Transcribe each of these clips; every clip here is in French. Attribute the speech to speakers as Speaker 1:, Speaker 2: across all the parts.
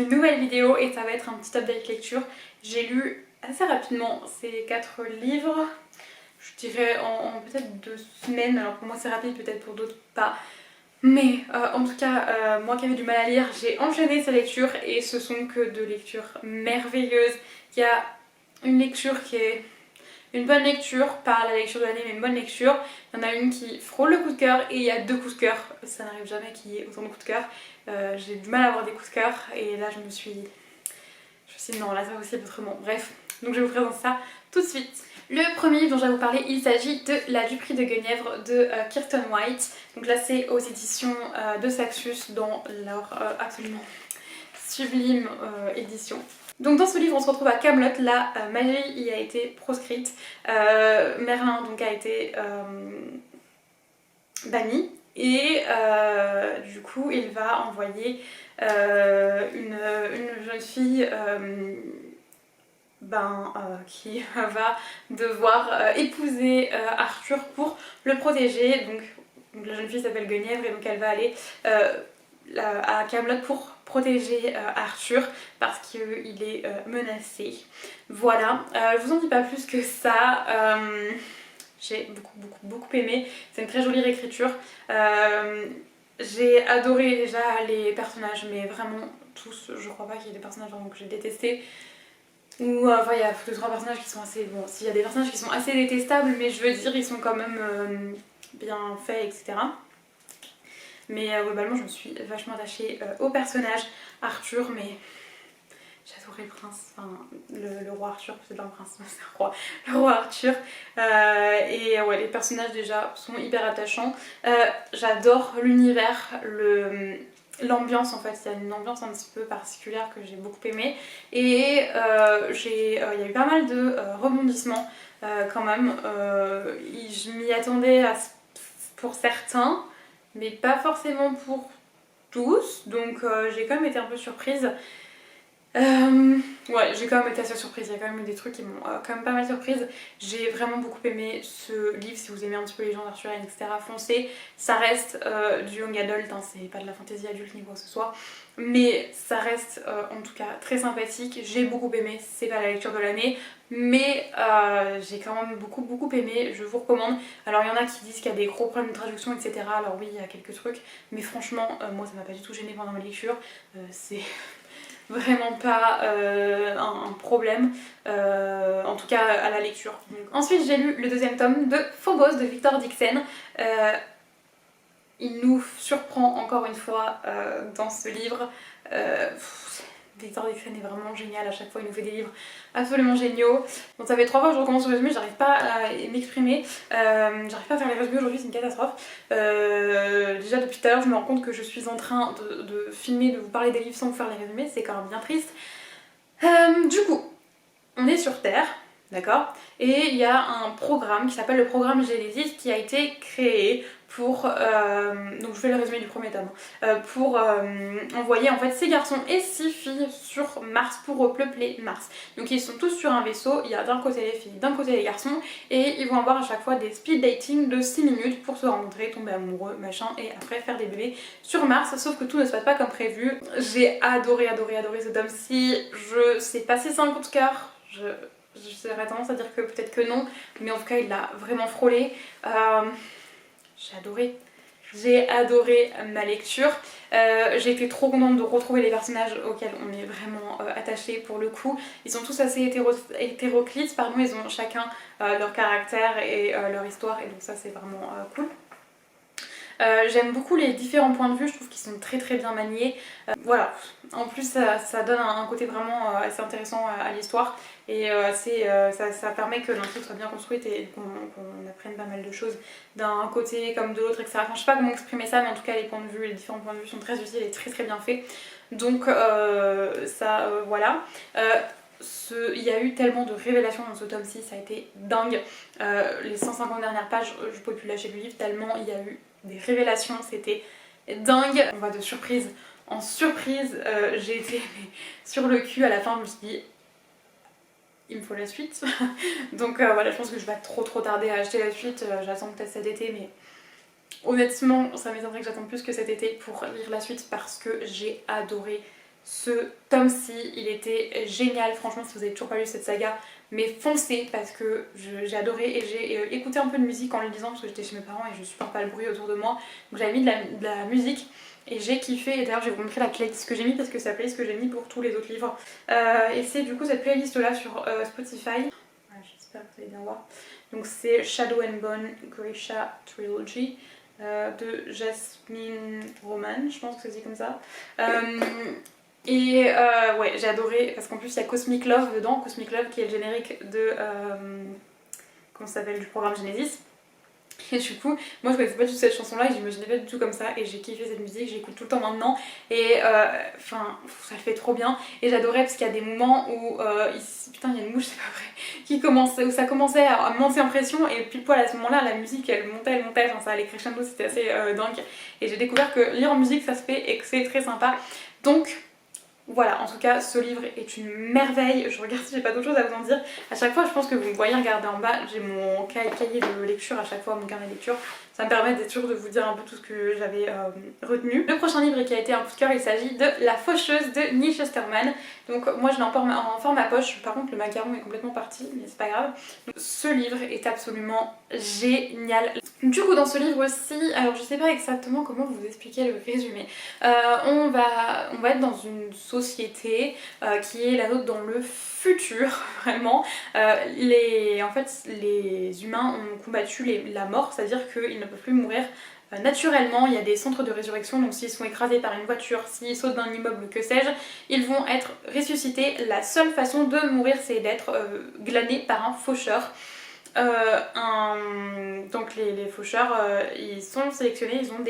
Speaker 1: une nouvelle vidéo et ça va être un petit update lecture. J'ai lu assez rapidement ces 4 livres, je dirais en peut-être 2 semaines, alors pour moi c'est rapide, peut-être pour d'autres pas. Mais en tout cas, moi qui avais du mal à lire, j'ai enchaîné ces lectures et ce sont que de lectures merveilleuses. Il y a une lecture qui est une bonne lecture, pas la lecture de l'année mais une bonne lecture. Il y en a une qui frôle le coup de cœur et il y a 2 coups de cœur. Ça n'arrive jamais qu'il y ait autant de coups de cœur. J'ai du mal à avoir des coups de cœur et là je me suis dit non, là c'est pas possible autrement. Bref, donc je vous présente ça tout de suite. Le premier livre dont je vais vous parler, il s'agit de La Duperie de Guenièvre de Kiersten White. Donc là c'est aux éditions de Saxus dans leur absolument sublime édition. Donc dans ce livre on se retrouve à Camelot, la magie y a été proscrite. Merlin donc a été banni et du coup il va envoyer une jeune fille qui va devoir épouser Arthur pour le protéger. Donc la jeune fille s'appelle Guenièvre et donc elle va aller à Camelot pour protéger Arthur parce qu'il est menacé. Voilà, je vous en dis pas plus que ça. J'ai beaucoup aimé, c'est une très jolie réécriture. J'ai adoré déjà les personnages, mais vraiment tous, je crois pas qu'il y ait des personnages vraiment que j'ai détestés. Ou enfin il y a 2-3 personnages qui sont assez... Bon, s'il y a des personnages qui sont assez détestables, mais je veux dire ils sont quand même bien faits, etc. Mais globalement je me suis vachement attachée au personnage Arthur, mais j'adorais le prince, enfin le roi Arthur, c'est pas un prince, c'est un roi, le roi Arthur. Et ouais, les personnages déjà sont hyper attachants. J'adore l'univers, l'ambiance en fait, il y a une ambiance un petit peu particulière que j'ai beaucoup aimée. Et il y a eu pas mal de rebondissements quand même. Je m'y attendais pour certains, mais pas forcément pour tous, donc j'ai quand même été un peu surprise. Ouais, j'ai quand même été assez surprise, il y a quand même eu des trucs qui m'ont quand même pas mal surprise. J'ai vraiment beaucoup aimé ce livre, si vous aimez un petit peu les gens d'Arthur, etc. foncez. Ça reste du young adult, hein, c'est pas de la fantasy adulte ni quoi que ce soit. Mais ça reste en tout cas très sympathique, j'ai beaucoup aimé, c'est pas la lecture de l'année. Mais j'ai quand même beaucoup aimé, je vous recommande. Alors il y en a qui disent qu'il y a des gros problèmes de traduction, etc. Alors oui, il y a quelques trucs, mais franchement, moi ça m'a pas du tout gêné pendant ma lecture. C'est vraiment pas un problème, en tout cas à la lecture. Donc, ensuite j'ai lu le 2e tome de Phobos de Victor Dixon. Il nous surprend encore une fois dans ce livre. Victor Dixon est vraiment génial, à chaque fois il nous fait des livres absolument géniaux. Donc ça fait 3 fois que je recommence le résumé, j'arrive pas à m'exprimer, j'arrive pas à faire les résumés aujourd'hui, c'est une catastrophe. Déjà depuis tout à l'heure je me rends compte que je suis en train de filmer, de vous parler des livres sans vous faire les résumés, c'est quand même bien triste. Du coup, on est sur Terre, d'accord, et il y a un programme qui s'appelle le programme Genesis qui a été créé pour, donc je fais le résumé du 1er tome, pour envoyer en fait 6 garçons et 6 filles sur Mars pour repeupler Mars. Donc ils sont tous sur un vaisseau, il y a d'un côté les filles, d'un côté les garçons, et ils vont avoir à chaque fois des speed dating de 6 minutes pour se rencontrer, tomber amoureux, machin, et après faire des bébés sur Mars, sauf que tout ne se passe pas comme prévu. J'ai adoré ce tome-ci, c'est pas si c'est un coup de cœur, j'aurais tendance à dire que peut-être que non, mais en tout cas il l'a vraiment frôlé. J'ai adoré ma lecture. J'ai été trop contente de retrouver les personnages auxquels on est vraiment attaché pour le coup. Ils sont tous assez hétéroclites, pardon, ils ont chacun leur caractère et leur histoire, et donc ça c'est vraiment cool. J'aime beaucoup les différents points de vue, je trouve qu'ils sont très bien maniés. Voilà, en plus ça donne un côté vraiment assez intéressant à l'histoire et ça permet que l'intrigue soit bien construite et qu'on apprenne pas mal de choses d'un côté comme de l'autre, etc. Enfin, je sais pas comment exprimer ça, mais en tout cas les points de vue, les différents points de vue sont très utiles et très bien faits. Donc voilà. Il y a eu tellement de révélations dans ce tome-ci, ça a été dingue. Les 150 dernières pages, je pouvais plus lâcher le livre tellement il y a eu des révélations, c'était dingue. On va de surprise en surprise, j'ai été sur le cul à la fin, je me suis dit il me faut la suite. Donc voilà, je pense que je vais pas trop tarder à acheter la suite, j'attends peut-être cet été, mais honnêtement ça m'étonnerait que j'attende plus que cet été pour lire la suite parce que j'ai adoré ce tome-ci, il était génial. Franchement, si vous avez toujours pas lu cette saga, mais foncez parce que j'ai adoré et j'ai écouté un peu de musique en le lisant parce que j'étais chez mes parents et je supporte pas le bruit autour de moi. Donc j'avais mis de la musique et j'ai kiffé. Et d'ailleurs, je vais vous montrer la playlist que j'ai mis parce que c'est la playlist que j'ai mis pour tous les autres livres. Et c'est du coup cette playlist là sur Spotify. Ouais, j'espère que vous allez bien voir. Donc c'est Shadow and Bone Grisha Trilogy. De Jasmine Roman, je pense que c'est comme ça. Ouais, j'ai adoré parce qu'en plus il y a Cosmic Love dedans, Cosmic Love qui est le générique de comment ça s'appelle, du programme Genesis. Et du coup, moi je connaissais pas du tout cette chanson là et j'imaginais pas du tout comme ça et j'ai kiffé cette musique, j'écoute tout le temps maintenant et enfin ça fait trop bien et j'adorais parce qu'il y a des moments où putain il y a une mouche c'est pas vrai qui commençait, où ça commençait à monter en pression et puis poil à ce moment là la musique elle montait, enfin, ça allait crescendo, c'était assez dingue et j'ai découvert que lire en musique ça se fait et que c'est très sympa donc voilà, en tout cas, ce livre est une merveille. Je regarde si j'ai pas d'autre chose à vous en dire. À chaque fois, je pense que vous me voyez regarder en bas, j'ai mon cahier de lecture à chaque fois, mon carnet de lecture. Ça me permet d'être sûre de vous dire un peu tout ce que j'avais retenu. Le prochain livre qui a été un coup de cœur, il s'agit de La Faucheuse de Neil Shusterman. Donc moi je l'ai en format poche, par contre le macaron est complètement parti, mais c'est pas grave. Donc, ce livre est absolument génial. Du coup dans ce livre aussi, alors je sais pas exactement comment vous expliquer le résumé. On va être dans une société qui est la nôtre dans le futur, vraiment. En fait, les humains ont combattu la mort, c'est-à-dire qu'ils ne peuvent plus mourir naturellement. Il y a des centres de résurrection, donc s'ils sont écrasés par une voiture, s'ils sautent d'un immeuble, que sais-je, ils vont être ressuscités. La seule façon de mourir, c'est d'être glanés par un faucheur. Donc les faucheurs, ils sont sélectionnés, ils ont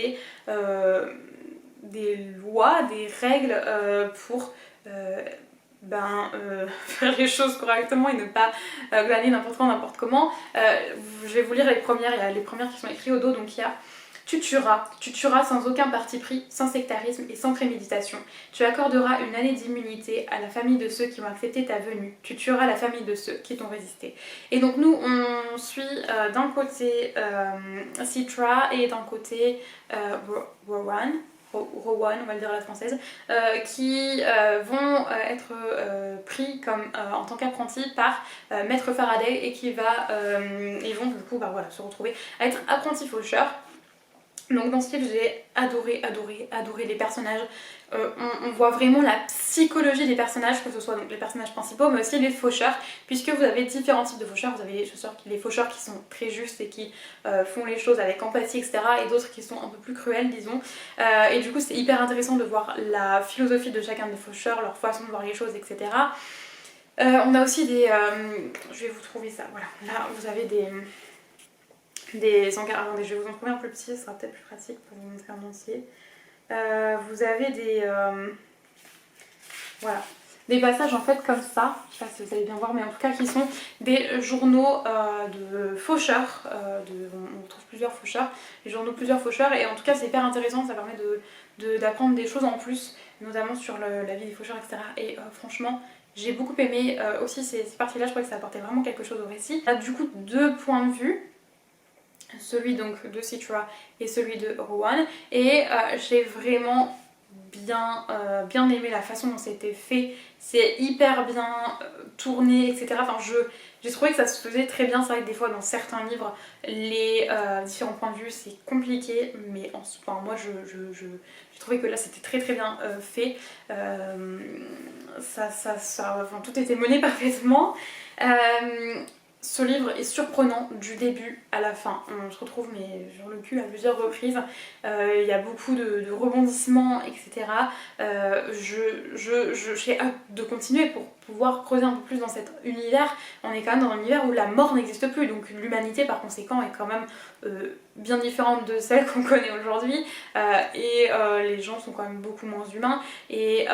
Speaker 1: des lois, des règles pour faire les choses correctement et ne pas glaner n'importe quand, n'importe comment. Je vais vous lire les premières, il y a les premières qui sont écrites au dos, donc il y a tu tueras sans aucun parti pris, sans sectarisme et sans préméditation. Tu accorderas une année d'immunité à la famille de ceux qui ont accepté ta venue. Tu tueras la famille de ceux qui t'ont résisté. Et donc nous, on suit d'un côté Citra et d'un côté Rowan, on va le dire à la française, qui vont être pris comme en tant qu'apprentis par Maître Faraday et ils vont du coup se retrouver à être apprentis faucheurs. Donc dans ce livre j'ai adoré les personnages. On voit vraiment la psychologie des personnages, que ce soit donc les personnages principaux mais aussi les faucheurs, puisque vous avez différents types de faucheurs. Vous avez les faucheurs qui sont très justes et qui font les choses avec empathie, etc. et d'autres qui sont un peu plus cruels, disons. Et du coup c'est hyper intéressant de voir la philosophie de chacun des faucheurs, leur façon de voir les choses, etc. On a aussi je vais vous trouver ça, voilà, là vous avez attendez, je vais vous en trouver un plus petit, ce sera peut-être plus pratique pour vous montrer en entier. Vous avez voilà, des passages en fait comme ça, je sais pas si vous allez bien voir, mais en tout cas qui sont des journaux de faucheurs, on trouve plusieurs faucheurs, les journaux de plusieurs faucheurs, et en tout cas c'est hyper intéressant, ça permet d'apprendre des choses en plus, notamment sur la vie des faucheurs, etc. Et franchement, j'ai beaucoup aimé aussi ces parties-là, je crois que ça apportait vraiment quelque chose au récit. Là, du coup, deux points de vue, celui donc de Citra et celui de Rowan, et j'ai vraiment bien aimé la façon dont c'était fait, c'est hyper bien tourné, etc. Enfin j'ai trouvé que ça se faisait très bien. C'est vrai que des fois dans certains livres les différents points de vue c'est compliqué, mais moi j'ai trouvé que là c'était très bien fait. Tout était mené parfaitement. Ce livre est surprenant du début à la fin. On se retrouve mais sur le cul à plusieurs reprises. Il y a beaucoup de rebondissements, etc. J'ai hâte de continuer pour pouvoir creuser un peu plus dans cet univers. On est quand même dans un univers où la mort n'existe plus, donc l'humanité par conséquent est quand même bien différente de celle qu'on connaît aujourd'hui. Les gens sont quand même beaucoup moins humains. Et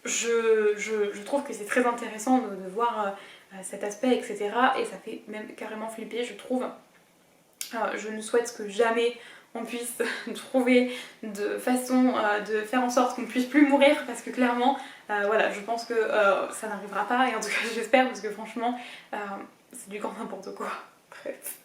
Speaker 1: je trouve que c'est très intéressant de voir cet aspect, etc. Et ça fait même carrément flipper, je trouve. Je ne souhaite que jamais on puisse trouver de façon de faire en sorte qu'on ne puisse plus mourir, parce que clairement, je pense que ça n'arrivera pas, et en tout cas j'espère, parce que franchement, c'est du grand n'importe quoi. Bref.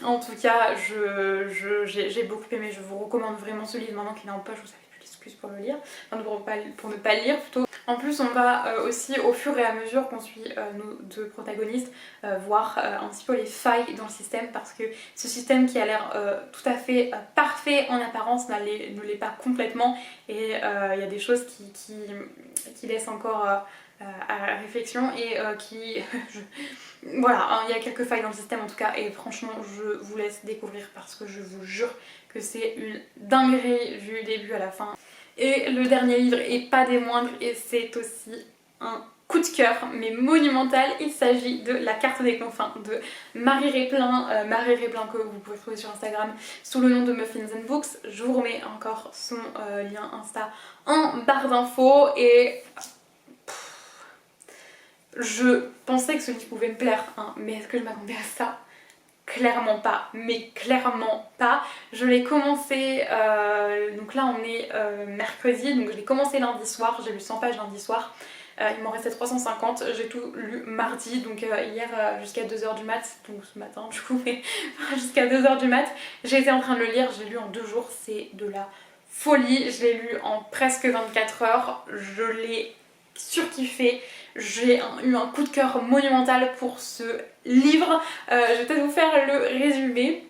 Speaker 1: En tout cas, j'ai beaucoup aimé, je vous recommande vraiment ce livre maintenant qu'il est en poche, vous savez plus les excuse pour le lire, enfin pour ne pas le lire plutôt. En plus on va aussi au fur et à mesure qu'on suit nos deux protagonistes voir un petit peu les failles dans le système, parce que ce système qui a l'air tout à fait parfait en apparence ne l'est pas complètement, et il y a des choses qui laissent encore à réflexion et qui... Voilà, hein, il y a quelques failles dans le système en tout cas, et franchement je vous laisse découvrir parce que je vous jure que c'est une dinguerie du début à la fin. Et le dernier livre, et pas des moindres, et c'est aussi un coup de cœur mais monumental, il s'agit de La Carte des Confins de Marie Réplin, que vous pouvez trouver sur Instagram sous le nom de Muffins and Books. Je vous remets encore son lien Insta en barre d'infos, et je pensais que ce livre pouvait me plaire, hein, mais est-ce que je m'attendais à ça? Clairement pas, mais clairement pas. Je l'ai commencé, donc là on est mercredi, donc je l'ai commencé lundi soir, j'ai lu 100 pages lundi soir. Il m'en restait 350, j'ai tout lu mardi, donc hier jusqu'à 2h du mat, donc ce matin du coup, mais jusqu'à 2h du mat. J'ai été en train de le lire, j'ai lu en 2 jours, c'est de la folie. Je l'ai lu en presque 24 heures, je l'ai surkiffé. J'ai eu un coup de cœur monumental pour ce livre. Je vais peut-être vous faire le résumé.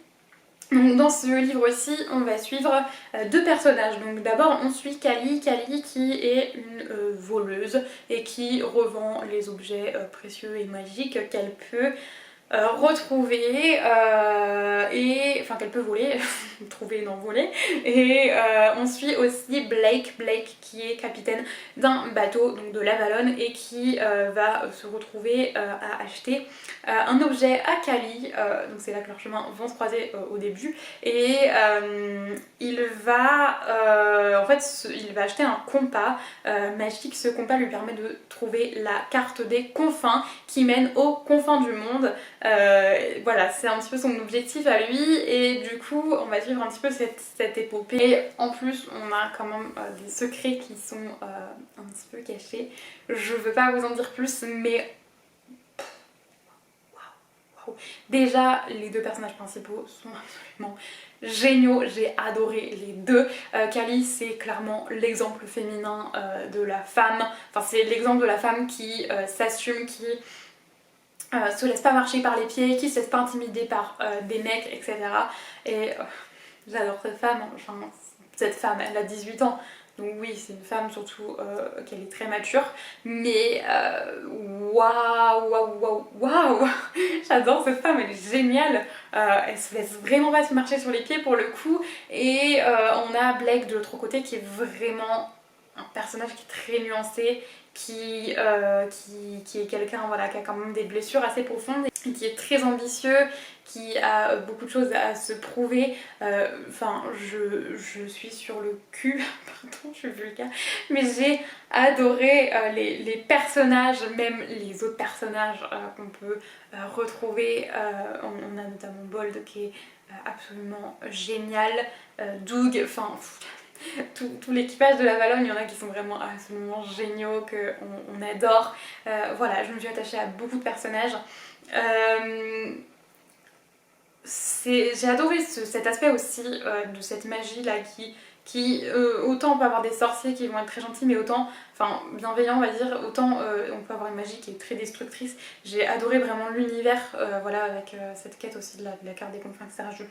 Speaker 1: Donc dans ce livre-ci, on va suivre deux personnages. Donc d'abord on suit Cali qui est une voleuse et qui revend les objets précieux et magiques qu'elle peut retrouver enfin qu'elle peut voler, trouver non voler. Et on suit aussi Blake qui est capitaine d'un bateau, donc de l'Avalon, et qui va se retrouver à acheter un objet à Cali, donc c'est là que leurs chemins vont se croiser au début, et il va acheter un compas magique. Ce compas lui permet de trouver la carte des confins qui mène aux confins du monde. Voilà, c'est un petit peu son objectif à lui, et du coup on va suivre un petit peu cette épopée. Et en plus on a quand même des secrets qui sont un petit peu cachés. Je veux pas vous en dire plus, mais wow. Déjà les deux personnages principaux sont absolument géniaux, j'ai adoré les deux. Cali c'est clairement l'exemple féminin de la femme, enfin c'est l'exemple de la femme qui s'assume, qui se laisse pas marcher par les pieds, qui se laisse pas intimider par des mecs, etc. Et j'adore cette femme, enfin cette femme elle a 18 ans, donc oui c'est une femme surtout qu'elle est très mature, mais waouh j'adore cette femme, elle est géniale, elle se laisse vraiment pas se marcher sur les pieds pour le coup. Et on a Blake de l'autre côté qui est vraiment un personnage qui est très nuancé, qui est quelqu'un voilà, qui a quand même des blessures assez profondes et qui est très ambitieux, qui a beaucoup de choses à se prouver. Enfin, je suis sur le cul, pardon, je suis vulgaire, mais j'ai adoré les personnages, même les autres personnages qu'on peut retrouver. On a notamment Bold qui est absolument génial, Doug, enfin... Tout l'équipage de l'Avalon, il y en a qui sont vraiment absolument géniaux, qu'on adore. Voilà, je me suis attachée à beaucoup de personnages. J'ai adoré cet aspect aussi de cette magie là qui autant on peut avoir des sorciers qui vont être très gentils, mais autant, enfin bienveillants on va dire, autant on peut avoir une magie qui est très destructrice. J'ai adoré vraiment l'univers, voilà, avec cette quête aussi de la carte des confins, etc.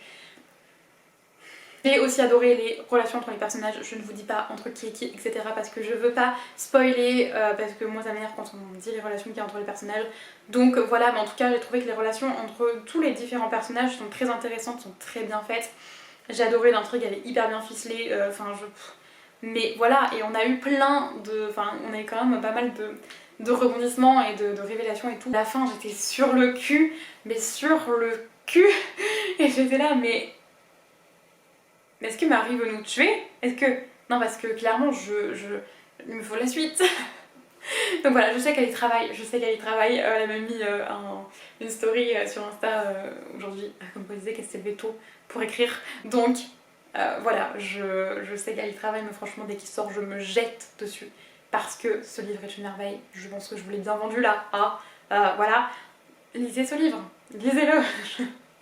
Speaker 1: J'ai aussi adoré les relations entre les personnages, je ne vous dis pas entre qui et qui, etc. parce que je veux pas spoiler, parce que moi ça m'énerve quand on dit les relations qu'il y a entre les personnages. Donc voilà, mais en tout cas j'ai trouvé que les relations entre tous les différents personnages sont très intéressantes, sont très bien faites. J'ai adoré l'intrigue, elle est hyper bien ficelée, mais voilà, et on a eu plein de... Enfin, on a eu quand même pas mal de rebondissements et de révélations et tout. À la fin j'étais sur le cul, mais sur le cul, et j'étais là, mais est-ce que Marie veut nous tuer? Est-ce que... Non, parce que clairement, il me faut la suite. Donc voilà, je sais qu'elle y travaille, elle m'a mis une story sur Insta aujourd'hui, comme elle disait qu'elle s'est levée tôt pour écrire. Donc voilà, je sais qu'elle y travaille, mais franchement, dès qu'il sort, je me jette dessus. Parce que ce livre est une merveille. Je pense que je vous l'ai bien vendu là. Voilà, lisez ce livre, lisez-le.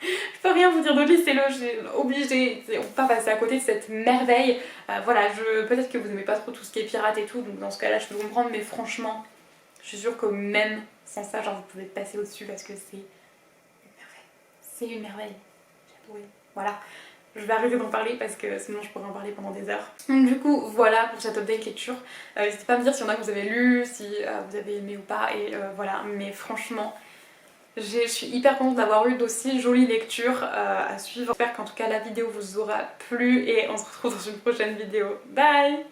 Speaker 1: Je peux rien vous dire de lui, c'est le j'ai obligé, on peut pas passer à côté de cette merveille. Voilà, peut-être que vous aimez pas trop tout ce qui est pirate et tout, donc dans ce cas là je peux comprendre, mais franchement je suis sûre que même sans ça, genre vous pouvez passer au-dessus parce que c'est une merveille. C'est une merveille. J'ai adoré. Voilà. Je vais arrêter d'en parler parce que sinon je pourrais en parler pendant des heures. Donc du coup voilà pour cette update lecture. N'hésitez pas à me dire s'il y en a que vous avez lu, si vous avez aimé ou pas, et voilà, mais franchement je suis hyper contente d'avoir eu d'aussi jolies lectures à suivre. J'espère qu'en tout cas la vidéo vous aura plu et on se retrouve dans une prochaine vidéo. Bye!